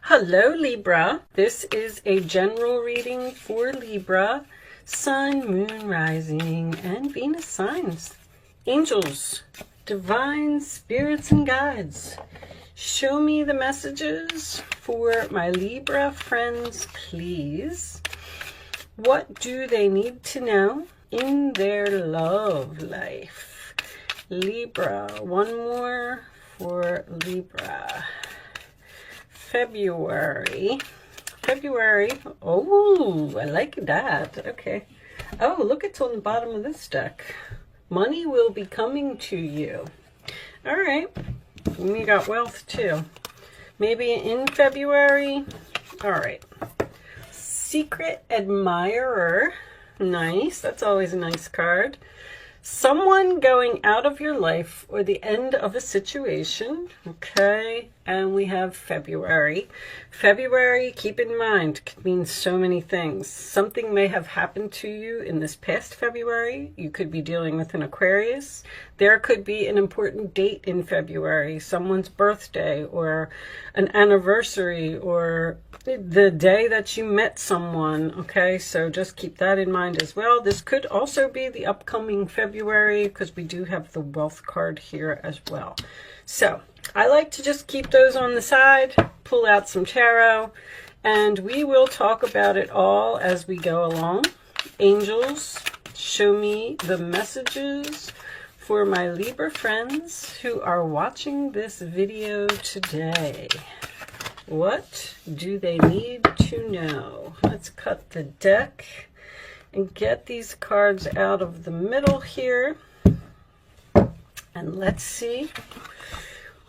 Hello Libra, this is a general reading for Libra, Sun, Moon, Rising, and Venus signs. Angels, divine spirits and guides, show me the messages for my Libra friends, please. What do they need to know in their love life? Libra, one more for Libra. February, oh, I like that. Okay. Oh, look, it's on the bottom of this deck. Money will be coming to you. All right. And you got wealth too. Maybe in February. All right. Secret admirer. Nice. That's always a nice card. Someone going out of your life or the end of a situation. Okay. And we have February. February, keep in mind, could mean so many things. Something may have happened to you in this past February. You could be dealing with an Aquarius. There could be an important date in February, someone's birthday or an anniversary or the day that you met someone. Okay, so just keep that in mind as well. This could also be the upcoming February because we do have the wealth card here as well. So I like to just keep those on the side, pull out some tarot, and we will talk about it all as we go along. Angels, show me the messages for my Libra friends who are watching this video today. What do they need to know? Let's cut the deck and get these cards out of the middle here. And let's see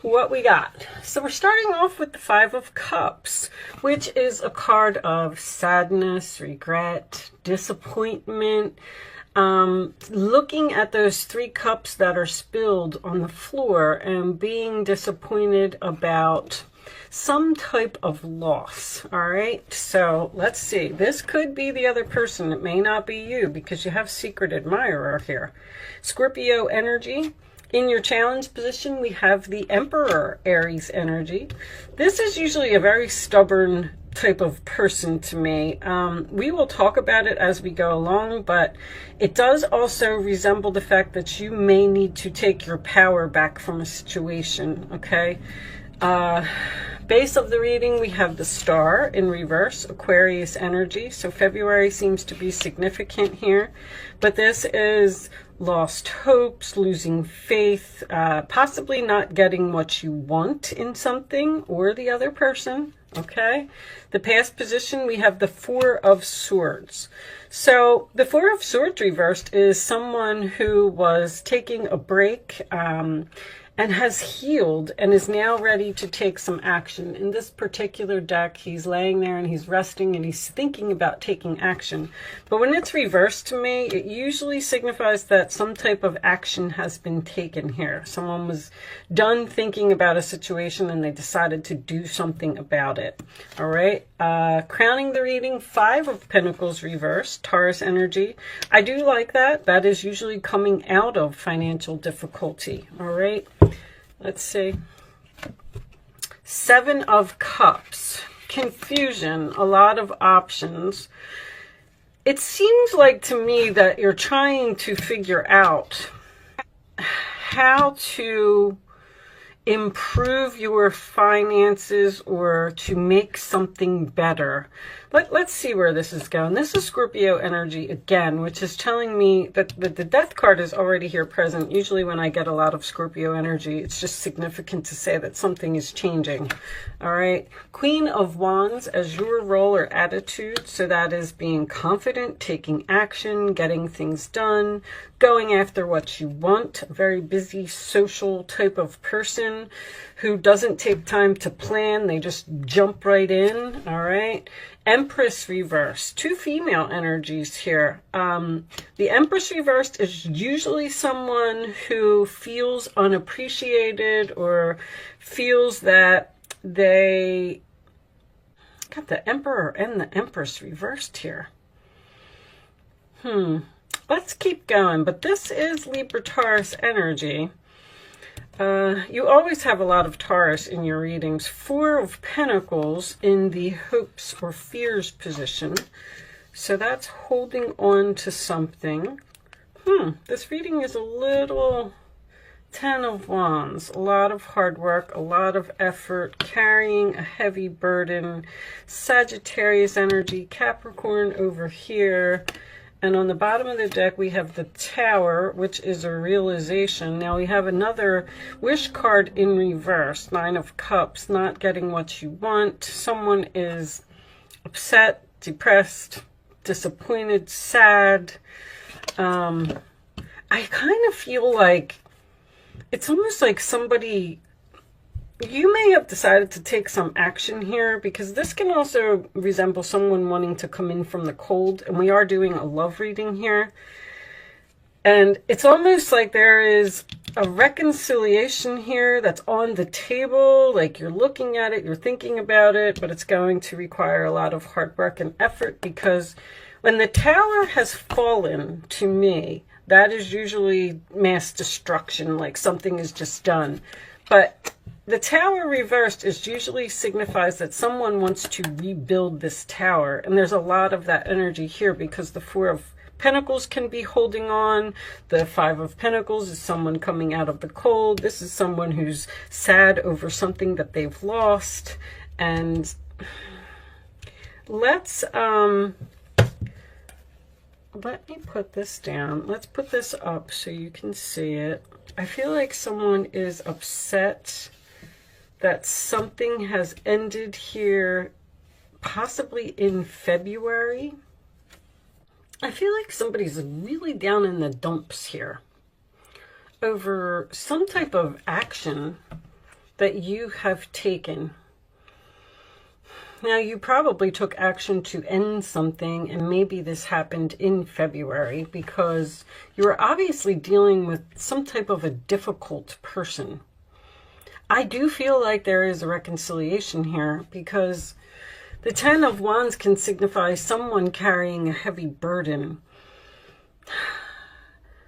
what we got. So we're starting off with the Five of Cups, which is a card of sadness, regret, disappointment. Looking at those three cups that are spilled on the floor and being disappointed about some type of loss. All right, so let's see. This could be the other person. It may not be you because you have secret admirer here. Scorpio energy. In your challenge position, we have the Emperor Aries energy. This is usually a very stubborn type of person to me. We will talk about it as we go along, but it does also resemble the fact that you may need to take your power back from a situation, okay? Base of the reading, we have the Star in reverse, Aquarius energy. So February seems to be significant here, but this is lost hopes, losing faith, possibly not getting what you want in something or the other person. Okay, the past position, we have the Four of Swords. So the Four of Swords reversed is someone who was taking a break and has healed and is now ready to take some action. In this particular deck, he's laying there and he's resting and he's thinking about taking action. But when it's reversed to me, it usually signifies that some type of action has been taken here. Someone was done thinking about a situation and they decided to do something about it. All right, crowning the reading, Five of Pentacles reversed, Taurus energy. I do like that. That is usually coming out of financial difficulty. All right. Let's see. Seven of Cups, confusion, a lot of options. It seems like to me that you're trying to figure out how to improve your finances or to make something better. Let's see where this is going. This is Scorpio energy again, which is telling me that the death card is already here present. Usually when I get a lot of Scorpio energy, it's just significant to say that something is changing. All right. Queen of Wands as your role or attitude. So that is being confident, taking action, getting things done, going after what you want. A very busy social type of person who doesn't take time to plan. They just jump right in. All right. Empress reversed, two female energies here. The Empress reversed is usually someone who feels unappreciated or feels that they got the Emperor and the Empress reversed here. Let's keep going. But this is Libra Taurus energy. You always have a lot of Taurus in your readings. 4 of Pentacles in the hopes or fears position. So that's holding on to something. This reading is a little 10 of Wands. A lot of hard work, a lot of effort, carrying a heavy burden. Sagittarius energy, Capricorn over here. And on the bottom of the deck, we have the Tower, which is a realization. Now we have another wish card in reverse. 9 of Cups, not getting what you want. Someone is upset, depressed, disappointed, sad. I kind of feel like it's almost like somebody, you may have decided to take some action here, because this can also resemble someone wanting to come in from the cold, and we are doing a love reading here. And it's almost like there is a reconciliation here that's on the table, like you're looking at it, you're thinking about it, but it's going to require a lot of hard work and effort, because when the Tower has fallen, to me, that is usually mass destruction, like something is just done. But the Tower reversed usually signifies that someone wants to rebuild this tower. And there's a lot of that energy here, because the 4 of Pentacles can be holding on. The 5 of Pentacles is someone coming out of the cold. This is someone who's sad over something that they've lost. And let's, let me put this down. Let's put this up so you can see it. I feel like someone is upset that something has ended here, possibly in February. I feel like somebody's really down in the dumps here over some type of action that you have taken. Now, you probably took action to end something, and maybe this happened in February, because you were obviously dealing with some type of a difficult person. I do feel like there is a reconciliation here, because the 10 of Wands can signify someone carrying a heavy burden.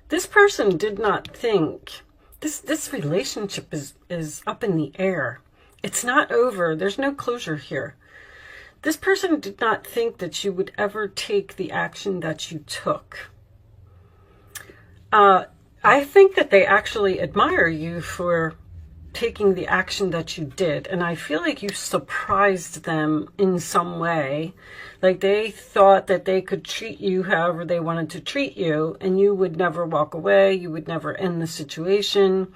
This person did not think, this relationship is up in the air. It's not over. There's no closure here. This person did not think that you would ever take the action that you took. I think that they actually admire you for taking the action that you did. And I feel like you surprised them in some way. Like they thought that they could treat you however they wanted to treat you, and you would never walk away. You would never end the situation.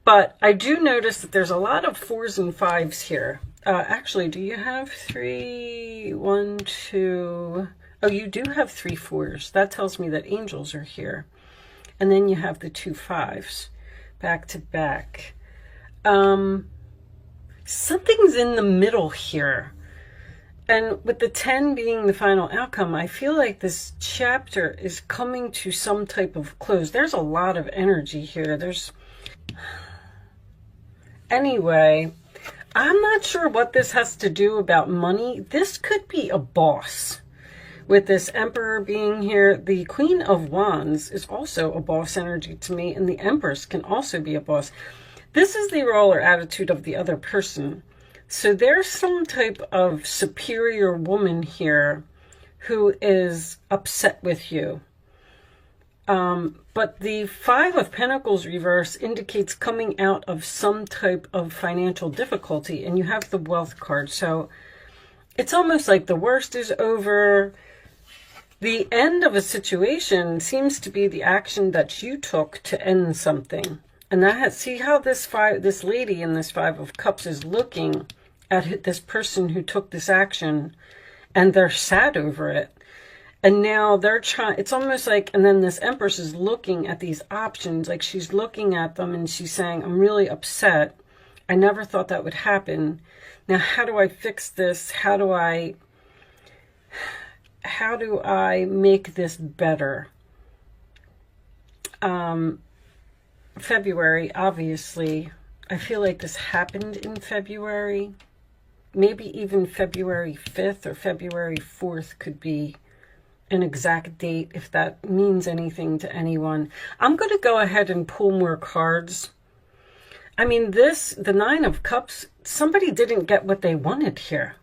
But I do notice that there's a lot of 4s and 5s here. Actually, do you have 3? 1, 2. Oh, you do have 3 4s. That tells me that angels are here. And then you have the 2 5s back to back. Something's in the middle here. And with the 10 being the final outcome, I feel like this chapter is coming to some type of close. There's a lot of energy here. Anyway, I'm not sure what this has to do about money. This could be a boss. With this Emperor being here, the Queen of Wands is also a boss energy to me, and the Empress can also be a boss. This is the role or attitude of the other person. So there's some type of superior woman here who is upset with you. But the 5 of Pentacles reverse indicates coming out of some type of financial difficulty, and you have the Wealth card. So it's almost like the worst is over. The end of a situation seems to be the action that you took to end something. And that see how this lady in this 5 of Cups is looking at this person who took this action, and they're sad over it. And now they're trying, it's almost like, and then this Empress is looking at these options, like she's looking at them and she's saying, I'm really upset. I never thought that would happen. Now, how do I fix this? How do I make this better? February, obviously, I feel like this happened in February. Maybe even February 5th or February 4th could be an exact date, if that means anything to anyone. I'm going to go ahead and pull more cards. I mean, the Nine of Cups, somebody didn't get what they wanted here.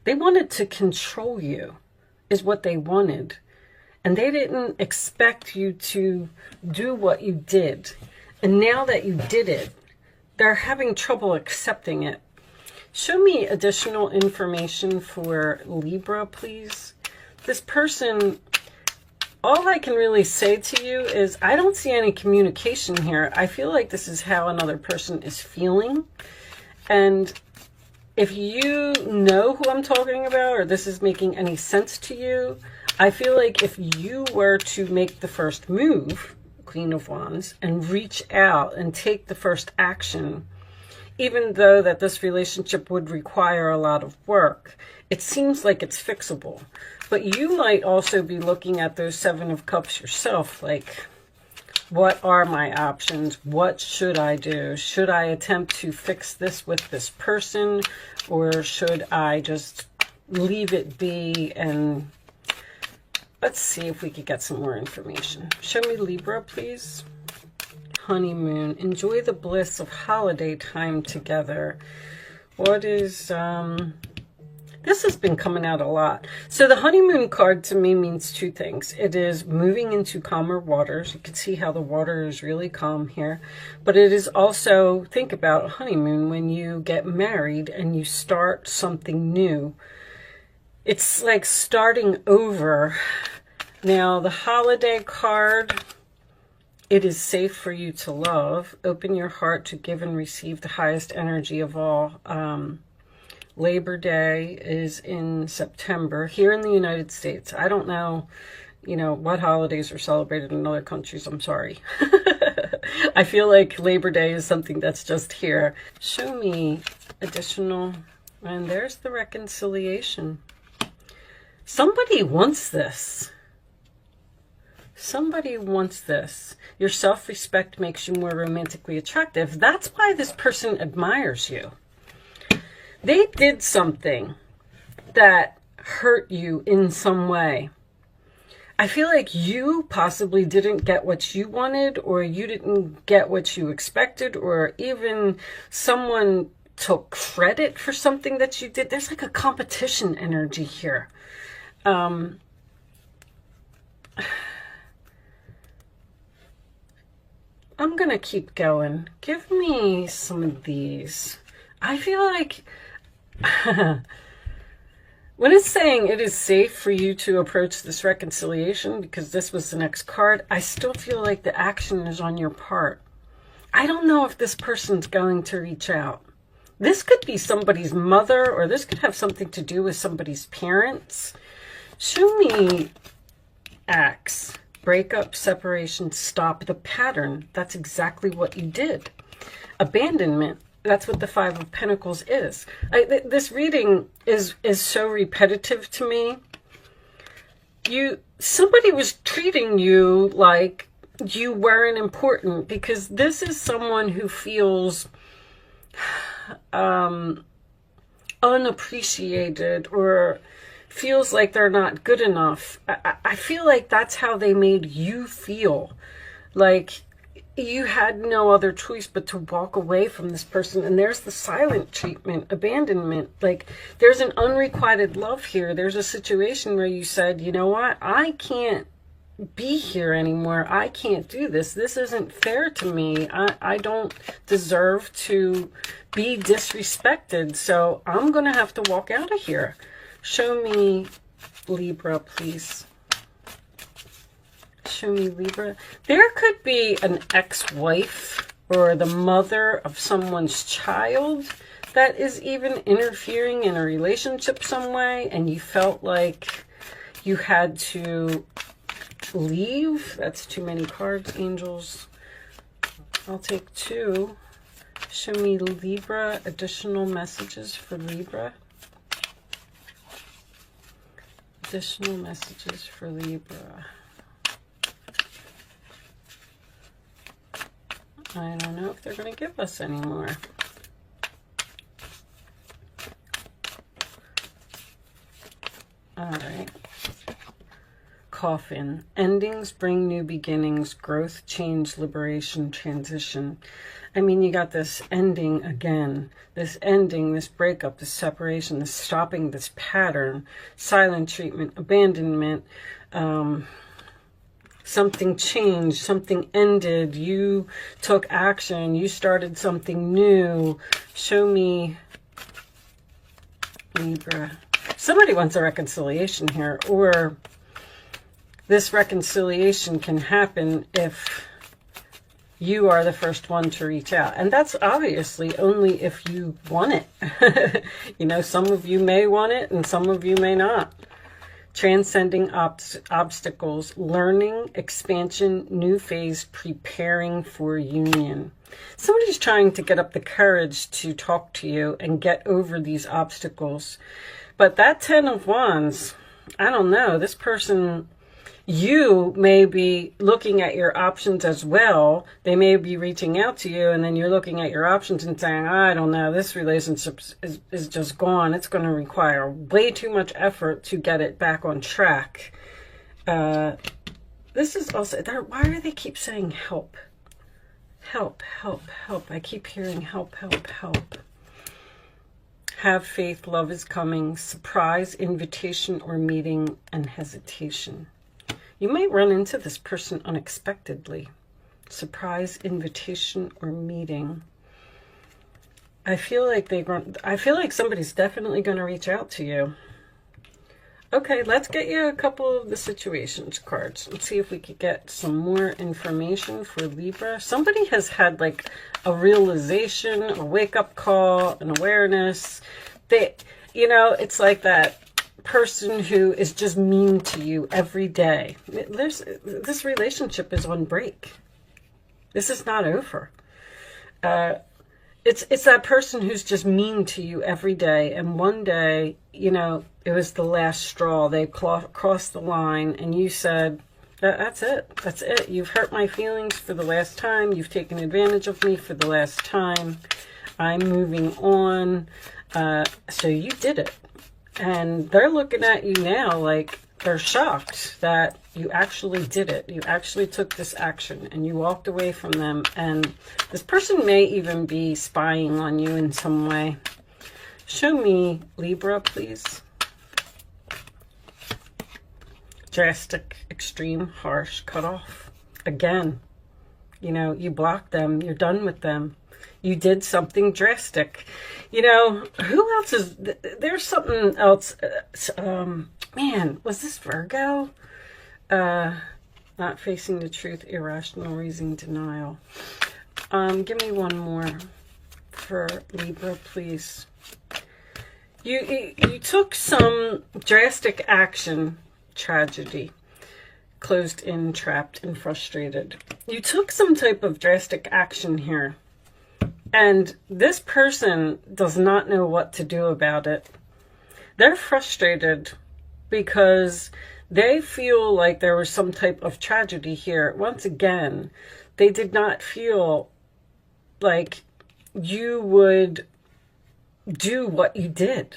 They wanted to control you, is what they wanted. And they didn't expect you to do what you did. And now that you did it, they're having trouble accepting it. Show me additional information for Libra, please. This person, all I can really say to you is I don't see any communication here. I feel like this is how another person is feeling. And if you know who I'm talking about, or this is making any sense to you, I feel like if you were to make the first move, Queen of Wands, and reach out and take the first action, even though that this relationship would require a lot of work, it seems like it's fixable. But you might also be looking at those Seven of Cups yourself, like, what are my options? What should I do? Should I attempt to fix this with this person, or should I just leave it be? And let's see if we could get some more information. Show me Libra, please. Honeymoon. Enjoy the bliss of holiday time together. What is, this has been coming out a lot. So the honeymoon card to me means two things. It is moving into calmer waters. You can see how the water is really calm here. But it is also, think about a honeymoon when you get married and you start something new. It's like starting over. Now, the holiday card, it is safe for you to love. Open your heart to give and receive the highest energy of all. Labor Day is in September here in the United States. I don't know, what holidays are celebrated in other countries. I'm sorry. I feel like Labor Day is something that's just here. Show me additional, and there's the reconciliation. Somebody wants this. Somebody wants this. Your self-respect makes you more romantically attractive. That's why this person admires you. They did something that hurt you in some way. I feel like you possibly didn't get what you wanted, or you didn't get what you expected, or even someone took credit for something that you did. There's like a competition energy here. I'm going to keep going. Give me some of these. I feel like when it's saying it is safe for you to approach this reconciliation, because this was the next card, I still feel like the action is on your part. I don't know if this person's going to reach out. This could be somebody's mother, or this could have something to do with somebody's parents. Show me X. Breakup, separation, stop the pattern. That's exactly what you did. Abandonment. That's what the Five of Pentacles is. This reading is so repetitive to me. Somebody was treating you like you weren't important, because this is someone who feels unappreciated, or feels like they're not good enough. I feel like that's how they made you feel. Like you had no other choice but to walk away from this person. And there's the silent treatment, abandonment. Like there's an unrequited love here. There's a situation where you said, you know what? I can't be here anymore. I can't do this. This isn't fair to me. I don't deserve to be disrespected. So I'm going to have to walk out of here. Show me Libra, please. Show me Libra. There could be an ex-wife or the mother of someone's child that is even interfering in a relationship some way, and you felt like you had to leave. That's too many cards, angels. I'll take two. Show me Libra, additional messages for Libra. Additional messages for Libra. I don't know if they're going to give us any more. All right. Coffin. Endings bring new beginnings, growth, change, liberation, transition. I mean, you got this ending again, this ending, this breakup, this separation, this stopping, this pattern, silent treatment, abandonment, something changed, something ended, you took action, you started something new. Show me, Libra. Somebody wants a reconciliation here, or this reconciliation can happen if you are the first one to reach out. And that's obviously only if you want it. You know, some of you may want it and some of you may not. Transcending obstacles, learning, expansion, new phase, preparing for union. Somebody's trying to get up the courage to talk to you and get over these obstacles. But that 10 of Wands, I don't know, this person, you may be looking at your options as well. They may be reaching out to you, and then you're looking at your options and saying, I don't know, this relationship is just gone. It's going to require way too much effort to get it back on track. This is also, why do they keep saying help? Help, help, help. I keep hearing help, help, help. Have faith, love is coming, surprise, invitation or meeting, and hesitation. You might run into this person unexpectedly. Surprise, invitation, or meeting. I feel like somebody's definitely going to reach out to you. Okay, let's get you a couple of the situations cards. Let's see if we could get some more information for Libra. Somebody has had like a realization, a wake-up call, an awareness. You know, it's like that person who is just mean to you every day. This relationship is on break. This is not over. It's that person who's just mean to you every day, and one day, you know, it was the last straw. They crossed the line, and you said, that's it. That's it. You've hurt my feelings for the last time. You've taken advantage of me for the last time. I'm moving on. So you did it. And they're looking at you now like they're shocked that you actually did it. You actually took this action and you walked away from them. And this person may even be spying on you in some way. Show me Libra, please. Drastic, extreme, harsh, cut off. Again, you know, you blocked them. You're done with them. You did something drastic. You know, who else is... There's something else. Man, was this Virgo? Not facing the truth, irrational reason, denial. Give me one more for Libra, please. You took some drastic action, tragedy, closed in, trapped, and frustrated. You took some type of drastic action here. And this person does not know what to do about it. They're frustrated because they feel like there was some type of tragedy here. Once again, they did not feel like you would do what you did.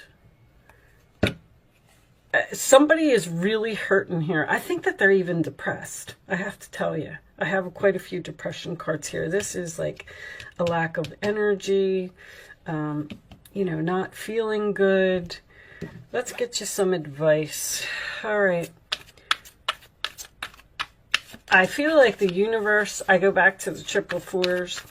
Somebody is really hurting here. I think that they're even depressed. I have to tell you. I have quite a few depression cards here. This is like a lack of energy, you know, not feeling good. Let's get you some advice. All right. I feel like the universe, I go back to the triple fours.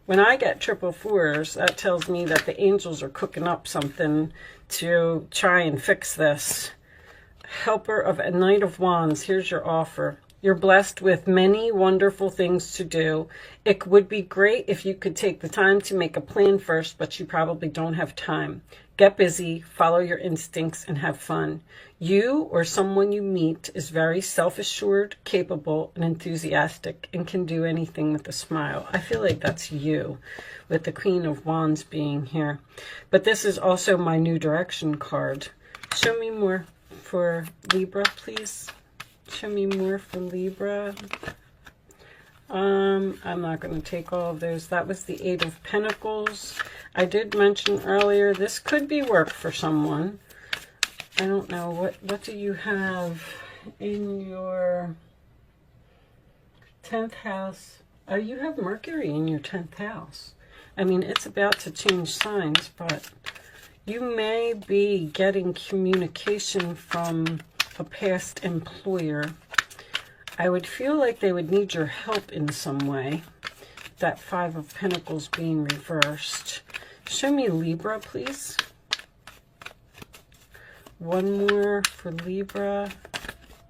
When I get triple fours, that tells me that the angels are cooking up something to try and fix this. Helper of a Knight of Wands, here's your offer. You're blessed with many wonderful things to do. It would be great if you could take the time to make a plan first, but you probably don't have time. Get busy, follow your instincts, and have fun. You or someone you meet is very self-assured, capable, and enthusiastic, and can do anything with a smile. I feel like that's you, with the Queen of Wands being here. But this is also my New Direction card. Show me more for Libra, please. Show me more for Libra. I'm not going to take all of those. That was the Eight of Pentacles. I did mention earlier, this could be work for someone. I don't know. What do you have in your 10th house? You have Mercury in your 10th house. I mean, it's about to change signs, but you may be getting communication from a past employer. I would feel like they would need your help in some way. That Five of Pentacles being reversed. Show me Libra, please. One more for Libra,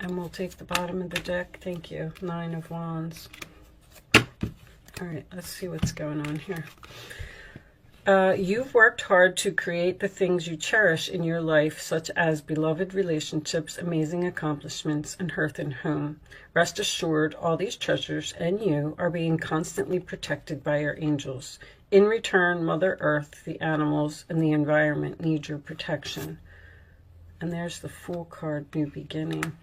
and we'll take the bottom of the deck. Thank you. Nine of Wands. All right, let's see what's going on here. You've worked hard to create the things you cherish in your life, such as beloved relationships, amazing accomplishments, and hearth and home. Rest assured, all these treasures and you are being constantly protected by your angels. In return, Mother Earth, the animals, and the environment need your protection. And there's the Fool card, New Beginning.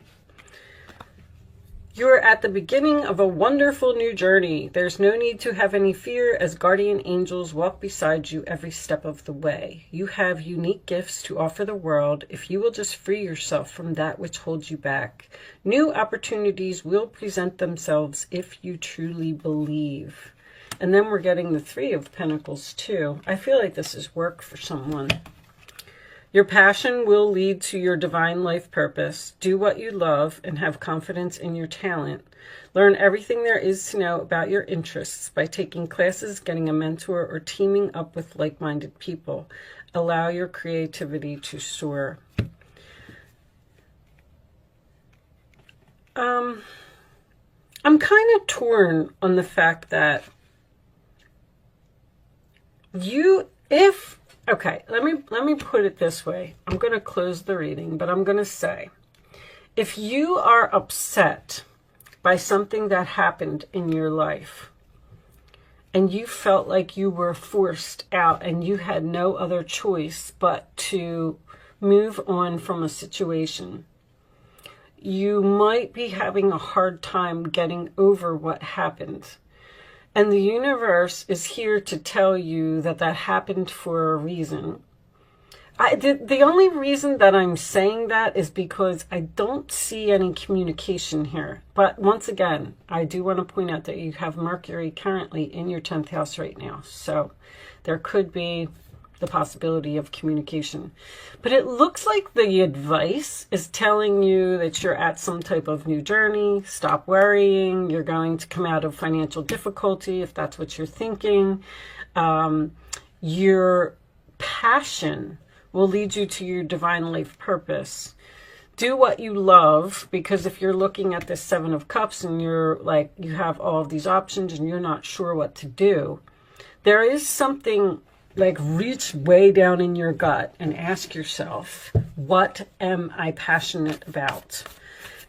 You're at the beginning of a wonderful new journey. There's no need to have any fear as guardian angels walk beside you every step of the way. You have unique gifts to offer the world if you will just free yourself from that which holds you back. New opportunities will present themselves if you truly believe. And then we're getting the Three of Pentacles too. I feel like this is work for someone. Your passion will lead to your divine life purpose. Do what you love and have confidence in your talent. Learn everything there is to know about your interests by taking classes, getting a mentor, or teaming up with like-minded people. Allow your creativity to soar. I'm kind of torn on the fact that okay, let me put it this way. I'm going to close the reading, but I'm going to say, if you are upset by something that happened in your life, and you felt like you were forced out and you had no other choice but to move on from a situation, you might be having a hard time getting over what happened. And the universe is here to tell you that that happened for a reason. The only reason that I'm saying that is because I don't see any communication here. But once again, I do want to point out that you have Mercury currently in your 10th house right now. So there could be the possibility of communication. But it looks like the advice is telling you that you're at some type of new journey. Stop worrying. You're going to come out of financial difficulty if that's what you're thinking. Your passion will lead you to your divine life purpose. Do what you love, because if you're looking at this Seven of Cups and you're like, you have all of these options and you're not sure what to do, there is something like, reach way down in your gut and ask yourself, what am I passionate about?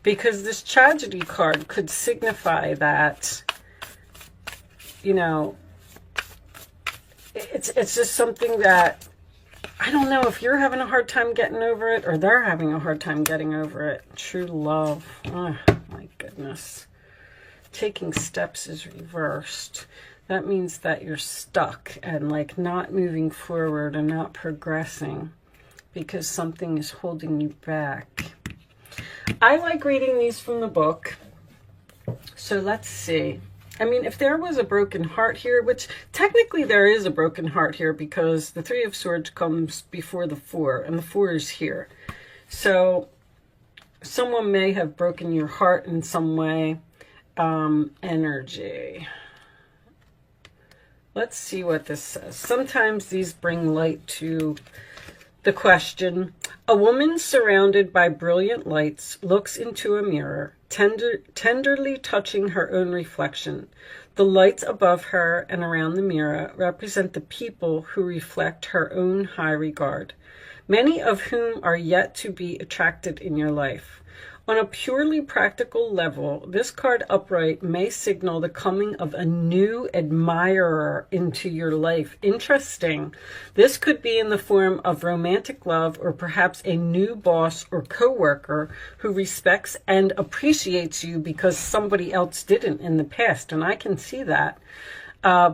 Because this tragedy card could signify that, you know, it's just something that, I don't know if you're having a hard time getting over it or they're having a hard time getting over it. True love. Oh, my goodness. Taking steps is reversed. That means that you're stuck and like not moving forward and not progressing because something is holding you back. I like reading these from the book. So let's see. I mean, if there was a broken heart here, which technically there is a broken heart here because the Three of Swords comes before the Four and the Four is here. So someone may have broken your heart in some way. Energy. Let's see what this says. Sometimes these bring light to the question. A woman surrounded by brilliant lights looks into a mirror, tenderly touching her own reflection. The lights above her and around the mirror represent the people who reflect her own high regard, many of whom are yet to be attracted in your life. On a purely practical level, this card upright may signal the coming of a new admirer into your life. Interesting. This could be in the form of romantic love or perhaps a new boss or coworker who respects and appreciates you because somebody else didn't in the past, and I can see that.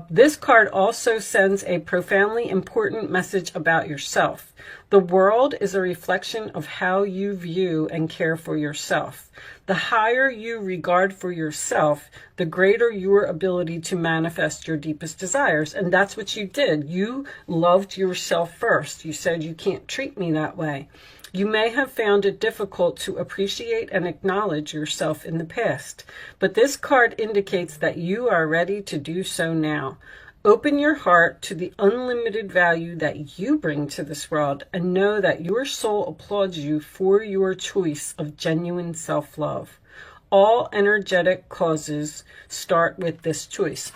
This card also sends a profoundly important message about yourself. The world is a reflection of how you view and care for yourself. The higher you regard for yourself, the greater your ability to manifest your deepest desires. And that's what you did. You loved yourself first. You said, you can't treat me that way. You may have found it difficult to appreciate and acknowledge yourself in the past, but this card indicates that you are ready to do so now. Open your heart to the unlimited value that you bring to this world and know that your soul applauds you for your choice of genuine self-love. All energetic causes start with this choice.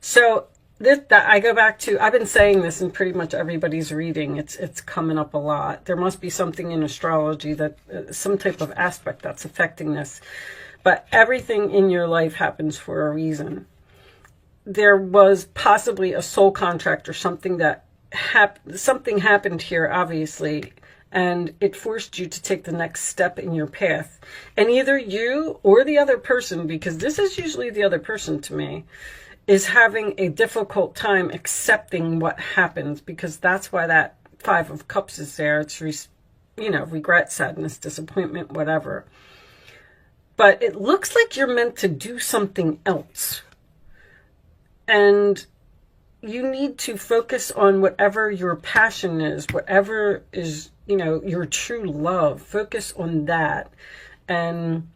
So I go back to, I've been saying this in pretty much everybody's reading. It's coming up a lot. There must be something in astrology that some type of aspect that's affecting this. But everything in your life happens for a reason. There was possibly a soul contract or something that something happened here, obviously, and it forced you to take the next step in your path. And either you or the other person, because this is usually the other person to me, is having a difficult time accepting what happens, because that's why that 5 of Cups is there. It's, regret, sadness, disappointment, whatever. But it looks like you're meant to do something else. And you need to focus on whatever your passion is, whatever is, your true love. Focus on that and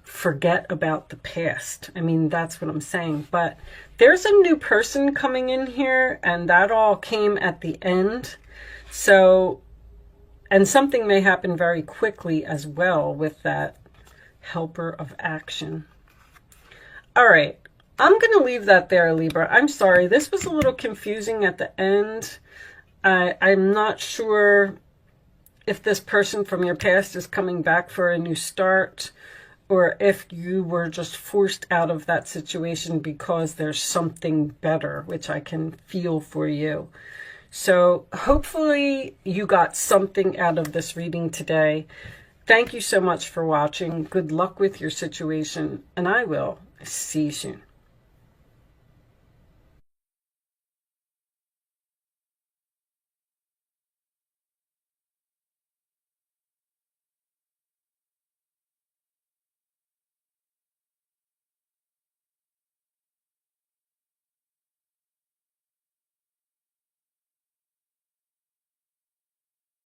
forget about the past. I mean, that's what I'm saying. But there's a new person coming in here, and that all came at the end. So, and something may happen very quickly as well with that helper of action. All right. I'm going to leave that there, Libra. I'm sorry. This was a little confusing at the end. I'm not sure if this person from your past is coming back for a new start, or if you were just forced out of that situation because there's something better, which I can feel for you. So hopefully you got something out of this reading today. Thank you so much for watching. Good luck with your situation, and I will see you soon.